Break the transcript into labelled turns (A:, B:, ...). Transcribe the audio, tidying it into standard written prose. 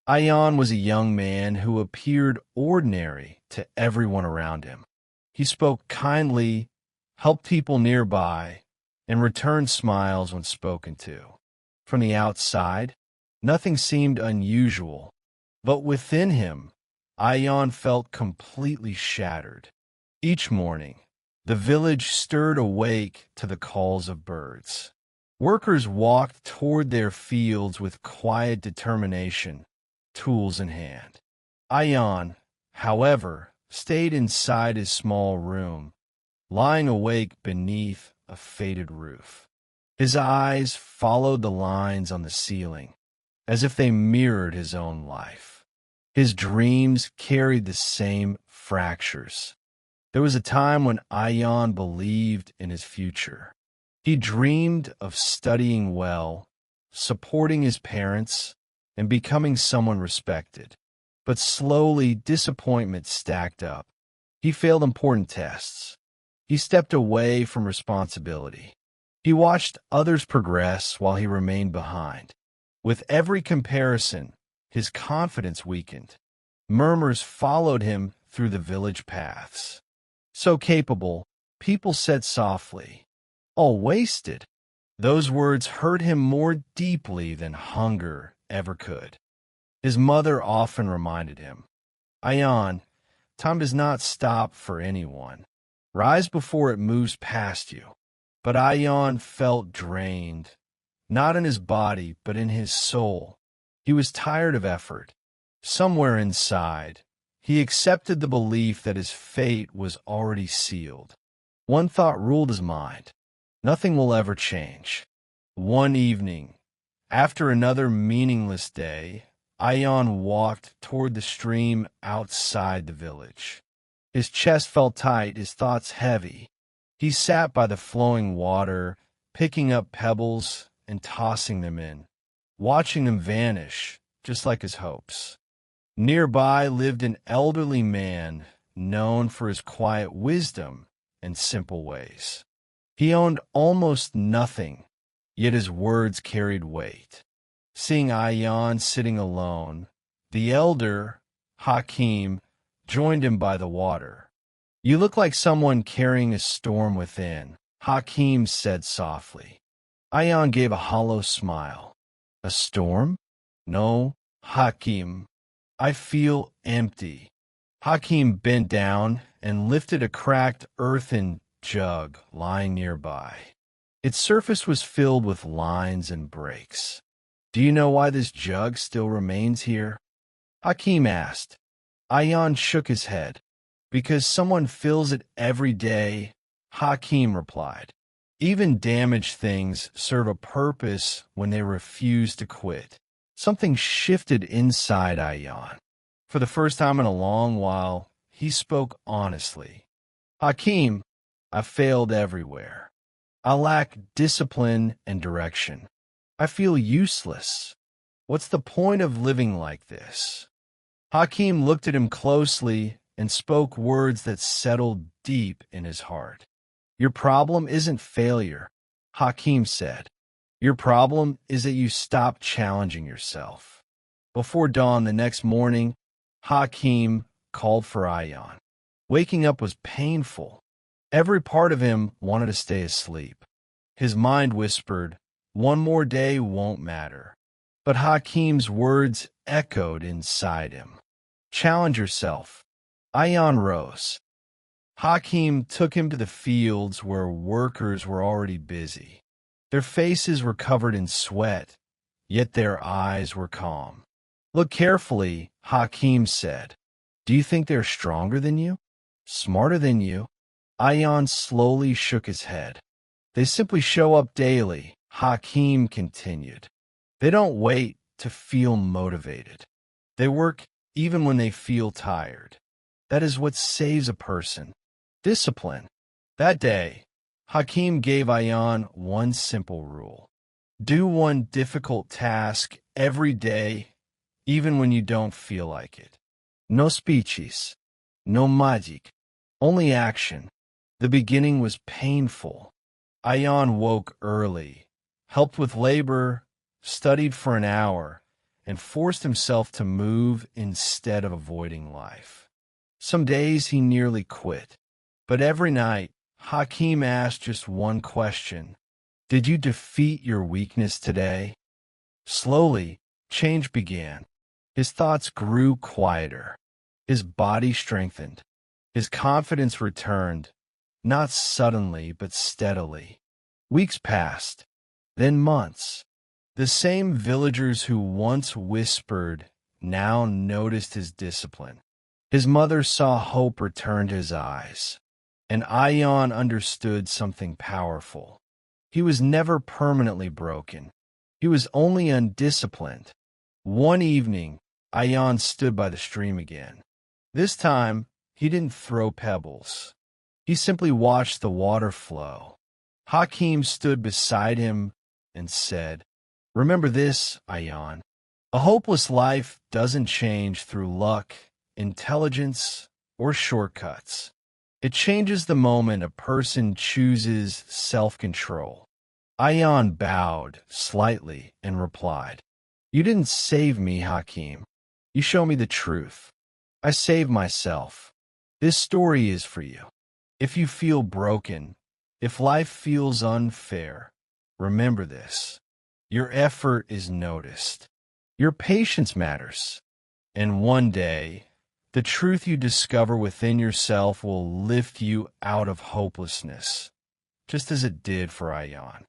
A: Ion was a young man who appeared ordinary to everyone around him. He spoke kindly, helped people nearby, and returned smiles when spoken to. From the outside, nothing seemed unusual, but within him, Ion felt completely shattered. Each morning, the village stirred awake to the calls of birds. Workers walked toward their fields with quiet determination, tools in hand. Ion, however, stayed inside his small room, lying awake beneath a faded roof. His eyes followed the lines on the ceiling, as if they mirrored his own life. His dreams carried the same fractures. There was a time when Ion believed in his future. He dreamed of studying well, supporting his parents, and becoming someone respected. But slowly, disappointment stacked up. He failed important tests. He stepped away from responsibility. He watched others progress while he remained behind. With every comparison, his confidence weakened. Murmurs followed him through the village paths. So capable, people said softly, "All wasted." Those words hurt him more deeply than hunger ever could. His mother often reminded him, "Ion, time does not stop for anyone. Rise before it moves past you." But Ion felt drained, not in his body, but in his soul. He was tired of effort. Somewhere inside, he accepted the belief that his fate was already sealed. One thought ruled his mind: nothing will ever change. One evening, after another meaningless day, Ion walked toward the stream outside the village. His chest felt tight, his thoughts heavy. He sat by the flowing water, picking up pebbles and tossing them in, watching them vanish, just like his hopes. Nearby lived an elderly man known for his quiet wisdom and simple ways. He owned almost nothing, yet his words carried weight. Seeing Ion sitting alone, the elder, Hakim, joined him by the water. "You look like someone carrying a storm within," Hakim said softly. Ion gave a hollow smile. "A storm? No, Hakim. I feel empty." Hakim bent down and lifted a cracked earthen jug lying nearby. Its surface was filled with lines and breaks. "Do you know why this jug still remains here?" Hakim asked. Ion shook his head. "Because someone fills it every day," Hakim replied. "Even damaged things serve a purpose when they refuse to quit." Something shifted inside Ion. For the first time in a long while, he spoke honestly. "Hakim, I failed everywhere. I lack discipline and direction. I feel useless. What's the point of living like this?" Hakim looked at him closely and spoke words that settled deep in his heart. "Your problem isn't failure," Hakim said. "Your problem is that you stopped challenging yourself." Before dawn the next morning, Hakim called for Ion. Waking up was painful. Every part of him wanted to stay asleep. His mind whispered, "One more day won't matter." But Hakim's words echoed inside him. "Challenge yourself." Ion rose. Hakim took him to the fields where workers were already busy. Their faces were covered in sweat, yet their eyes were calm. "Look carefully," Hakim said. "Do you think they're stronger than you? Smarter than you?" Ion slowly shook his head. "They simply show up daily," Hakim continued. "They don't wait to feel motivated. They work even when they feel tired. That is what saves a person. Discipline." That day, Hakim gave Ion one simple rule. Do one difficult task every day, even when you don't feel like it. No speeches, no magic, only action. The beginning was painful. Ion woke early, helped with labor, studied for an hour, and forced himself to move instead of avoiding life. Some days he nearly quit, but every night, Hakeem asked just one question: did you defeat your weakness today? Slowly, change began. His thoughts grew quieter. His body strengthened. His confidence returned, not suddenly but steadily. Weeks passed, then months. The same villagers who once whispered now noticed his discipline. His mother saw hope return to his eyes, and Ayan understood something powerful. He was never permanently broken. He was only undisciplined. One evening, Ayan stood by the stream again. This time, he didn't throw pebbles. He simply watched the water flow. Hakeem stood beside him and said, "Remember this, Ayan. A hopeless life doesn't change through luck, intelligence, or shortcuts. It changes the moment a person chooses self-control." Ayan bowed slightly and replied, "You didn't save me, Hakeem. You show me the truth. I saved myself. This story is for you. If you feel broken, if life feels unfair, remember this. Your effort is noticed. Your patience matters. And one day, the truth you discover within yourself will lift you out of hopelessness, just as it did for Ayan."